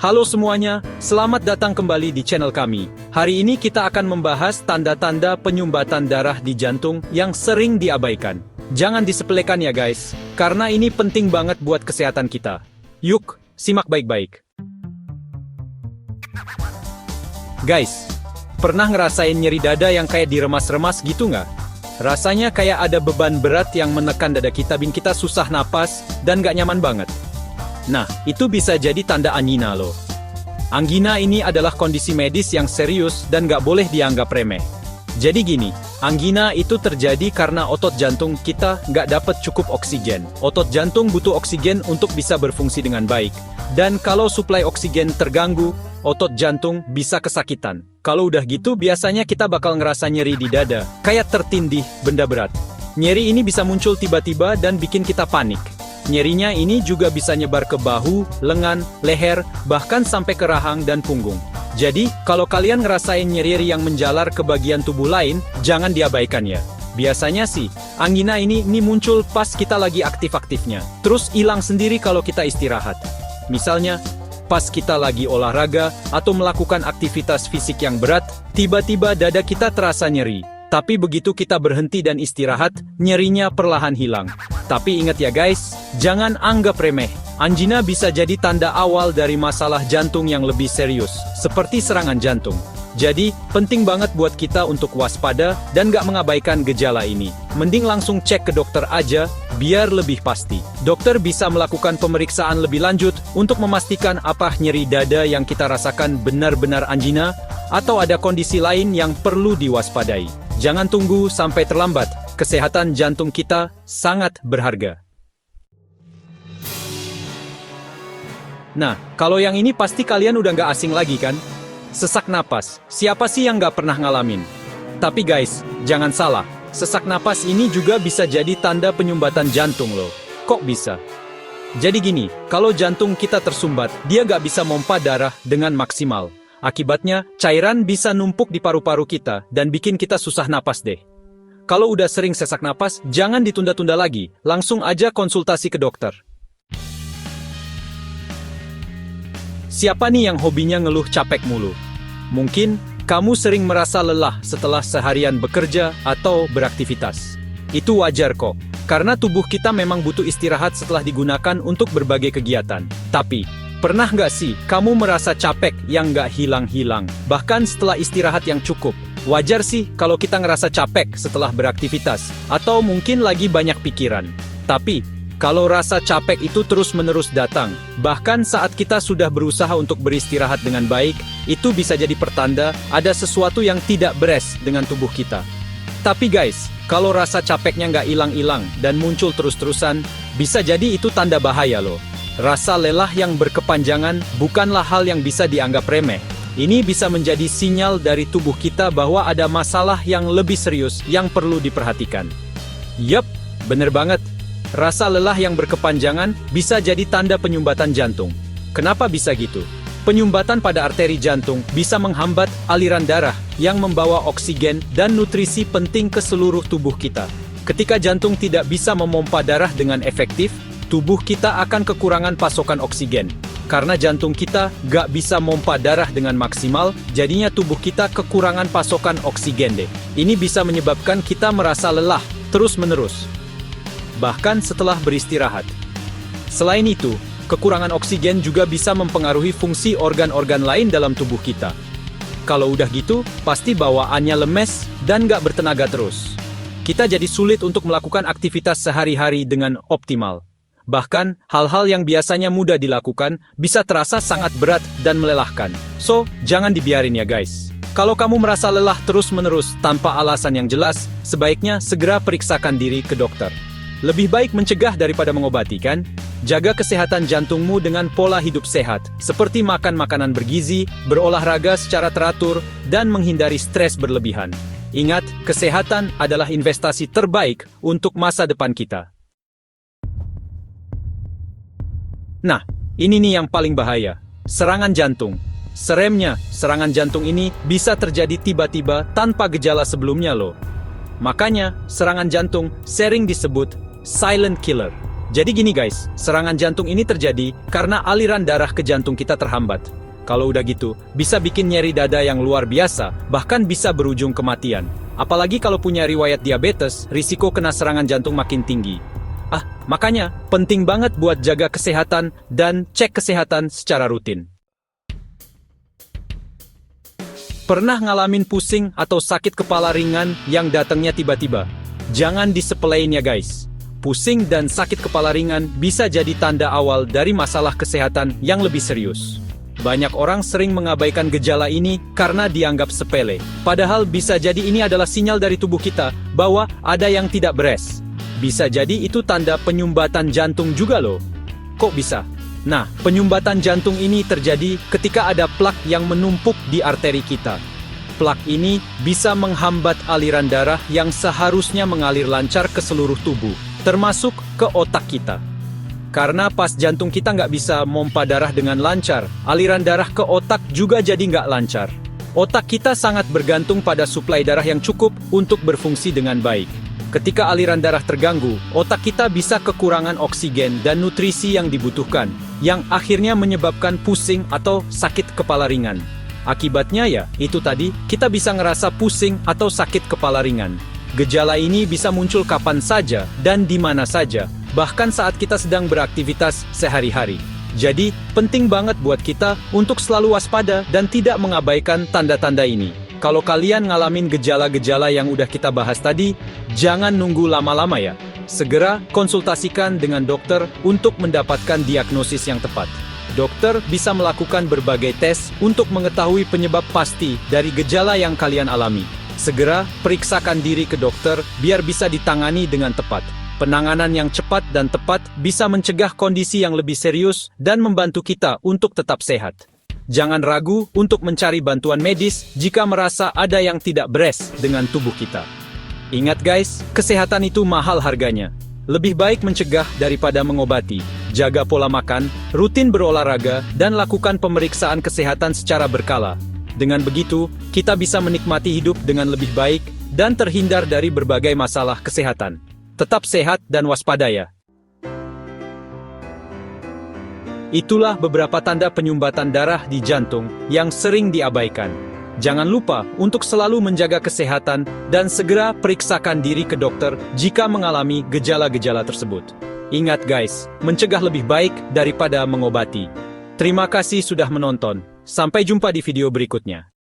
Halo semuanya, selamat datang kembali di channel kami. Hari ini kita akan membahas tanda-tanda penyumbatan darah di jantung yang sering diabaikan. Jangan disepelekan ya guys, karena ini penting banget buat kesehatan kita. Yuk, simak baik-baik. Guys, pernah ngerasain nyeri dada yang kayak diremas-remas gitu nggak? Rasanya kayak ada beban berat yang menekan dada kita, bikin kita susah napas dan nggak nyaman banget. Nah, itu bisa jadi tanda angina loh. Angina ini adalah kondisi medis yang serius dan nggak boleh dianggap remeh. Jadi gini, angina itu terjadi karena otot jantung kita nggak dapat cukup oksigen. Otot jantung butuh oksigen untuk bisa berfungsi dengan baik. Dan kalau suplai oksigen terganggu, otot jantung bisa kesakitan. Kalau udah gitu, biasanya kita bakal ngerasa nyeri di dada, kayak tertindih benda berat. Nyeri ini bisa muncul tiba-tiba dan bikin kita panik. Nyerinya ini juga bisa nyebar ke bahu, lengan, leher, bahkan sampai ke rahang dan punggung. Jadi, kalau kalian ngerasain nyeri yang menjalar ke bagian tubuh lain, jangan diabaikan ya. Biasanya sih, angina ini muncul pas kita lagi aktif-aktifnya. Terus hilang sendiri kalau kita istirahat. Misalnya, pas kita lagi olahraga atau melakukan aktivitas fisik yang berat, tiba-tiba dada kita terasa nyeri. Tapi begitu kita berhenti dan istirahat, nyerinya perlahan hilang. Tapi ingat ya guys, jangan anggap remeh. Angina bisa jadi tanda awal dari masalah jantung yang lebih serius, seperti serangan jantung. Jadi, penting banget buat kita untuk waspada dan gak mengabaikan gejala ini. Mending langsung cek ke dokter aja, biar lebih pasti. Dokter bisa melakukan pemeriksaan lebih lanjut untuk memastikan apa nyeri dada yang kita rasakan benar-benar angina, atau ada kondisi lain yang perlu diwaspadai. Jangan tunggu sampai terlambat, kesehatan jantung kita sangat berharga. Nah, kalau yang ini pasti kalian udah nggak asing lagi kan? Sesak napas, siapa sih yang nggak pernah ngalamin? Tapi guys, jangan salah, sesak napas ini juga bisa jadi tanda penyumbatan jantung loh. Kok bisa? Jadi gini, kalau jantung kita tersumbat, dia nggak bisa mompa darah dengan maksimal. Akibatnya, cairan bisa numpuk di paru-paru kita dan bikin kita susah napas deh. Kalau udah sering sesak napas, jangan ditunda-tunda lagi, langsung aja konsultasi ke dokter. Siapa nih yang hobinya ngeluh capek mulu? Mungkin, kamu sering merasa lelah setelah seharian bekerja atau beraktivitas. Itu wajar kok, karena tubuh kita memang butuh istirahat setelah digunakan untuk berbagai kegiatan. Tapi, pernah nggak sih kamu merasa capek yang nggak hilang-hilang, bahkan setelah istirahat yang cukup? Wajar sih kalau kita ngerasa capek setelah beraktivitas, atau mungkin lagi banyak pikiran. Tapi, kalau rasa capek itu terus-menerus datang, bahkan saat kita sudah berusaha untuk beristirahat dengan baik, itu bisa jadi pertanda ada sesuatu yang tidak beres dengan tubuh kita. Tapi guys, kalau rasa capeknya nggak hilang-hilang dan muncul terus-terusan, bisa jadi itu tanda bahaya loh. Rasa lelah yang berkepanjangan bukanlah hal yang bisa dianggap remeh. Ini bisa menjadi sinyal dari tubuh kita bahwa ada masalah yang lebih serius yang perlu diperhatikan. Yup, bener banget. Rasa lelah yang berkepanjangan bisa jadi tanda penyumbatan jantung. Kenapa bisa gitu? Penyumbatan pada arteri jantung bisa menghambat aliran darah yang membawa oksigen dan nutrisi penting ke seluruh tubuh kita. Ketika jantung tidak bisa memompa darah dengan efektif, tubuh kita akan kekurangan pasokan oksigen. Karena jantung kita gak bisa mompa darah dengan maksimal, jadinya tubuh kita kekurangan pasokan oksigen deh. Ini bisa menyebabkan kita merasa lelah terus-menerus, bahkan setelah beristirahat. Selain itu, kekurangan oksigen juga bisa mempengaruhi fungsi organ-organ lain dalam tubuh kita. Kalau udah gitu, pasti bawaannya lemes dan gak bertenaga terus. Kita jadi sulit untuk melakukan aktivitas sehari-hari dengan optimal. Bahkan, hal-hal yang biasanya mudah dilakukan bisa terasa sangat berat dan melelahkan. So, jangan dibiarin ya guys. Kalau kamu merasa lelah terus-menerus tanpa alasan yang jelas, sebaiknya segera periksakan diri ke dokter. Lebih baik mencegah daripada mengobati kan? Jaga kesehatan jantungmu dengan pola hidup sehat, seperti makan makanan bergizi, berolahraga secara teratur, dan menghindari stres berlebihan. Ingat, kesehatan adalah investasi terbaik untuk masa depan kita. Nah, ini nih yang paling bahaya. Serangan jantung. Seremnya, serangan jantung ini bisa terjadi tiba-tiba tanpa gejala sebelumnya loh. Makanya, serangan jantung sering disebut silent killer. Jadi gini guys, serangan jantung ini terjadi karena aliran darah ke jantung kita terhambat. Kalau udah gitu, bisa bikin nyeri dada yang luar biasa, bahkan bisa berujung kematian. Apalagi kalau punya riwayat diabetes, risiko kena serangan jantung makin tinggi. Makanya, penting banget buat jaga kesehatan dan cek kesehatan secara rutin. Pernah ngalamin pusing atau sakit kepala ringan yang datangnya tiba-tiba? Jangan disepelein ya guys. Pusing dan sakit kepala ringan bisa jadi tanda awal dari masalah kesehatan yang lebih serius. Banyak orang sering mengabaikan gejala ini karena dianggap sepele. Padahal bisa jadi ini adalah sinyal dari tubuh kita bahwa ada yang tidak beres. Bisa jadi itu tanda penyumbatan jantung juga loh. Kok bisa? Nah, penyumbatan jantung ini terjadi ketika ada plak yang menumpuk di arteri kita. Plak ini bisa menghambat aliran darah yang seharusnya mengalir lancar ke seluruh tubuh, termasuk ke otak kita. Karena pas jantung kita nggak bisa mompa darah dengan lancar, aliran darah ke otak juga jadi nggak lancar. Otak kita sangat bergantung pada suplai darah yang cukup untuk berfungsi dengan baik. Ketika aliran darah terganggu, otak kita bisa kekurangan oksigen dan nutrisi yang dibutuhkan, yang akhirnya menyebabkan pusing atau sakit kepala ringan. Akibatnya ya, itu tadi, kita bisa ngerasa pusing atau sakit kepala ringan. Gejala ini bisa muncul kapan saja dan di mana saja, bahkan saat kita sedang beraktivitas sehari-hari. Jadi, penting banget buat kita untuk selalu waspada dan tidak mengabaikan tanda-tanda ini. Kalau kalian ngalamin gejala-gejala yang udah kita bahas tadi, jangan nunggu lama-lama ya. Segera konsultasikan dengan dokter untuk mendapatkan diagnosis yang tepat. Dokter bisa melakukan berbagai tes untuk mengetahui penyebab pasti dari gejala yang kalian alami. Segera periksakan diri ke dokter biar bisa ditangani dengan tepat. Penanganan yang cepat dan tepat bisa mencegah kondisi yang lebih serius dan membantu kita untuk tetap sehat. Jangan ragu untuk mencari bantuan medis jika merasa ada yang tidak beres dengan tubuh kita. Ingat guys, kesehatan itu mahal harganya. Lebih baik mencegah daripada mengobati. Jaga pola makan, rutin berolahraga, dan lakukan pemeriksaan kesehatan secara berkala. Dengan begitu, kita bisa menikmati hidup dengan lebih baik dan terhindar dari berbagai masalah kesehatan. Tetap sehat dan waspada ya. Itulah beberapa tanda penyumbatan darah di jantung yang sering diabaikan. Jangan lupa untuk selalu menjaga kesehatan dan segera periksakan diri ke dokter jika mengalami gejala-gejala tersebut. Ingat guys, mencegah lebih baik daripada mengobati. Terima kasih sudah menonton. Sampai jumpa di video berikutnya.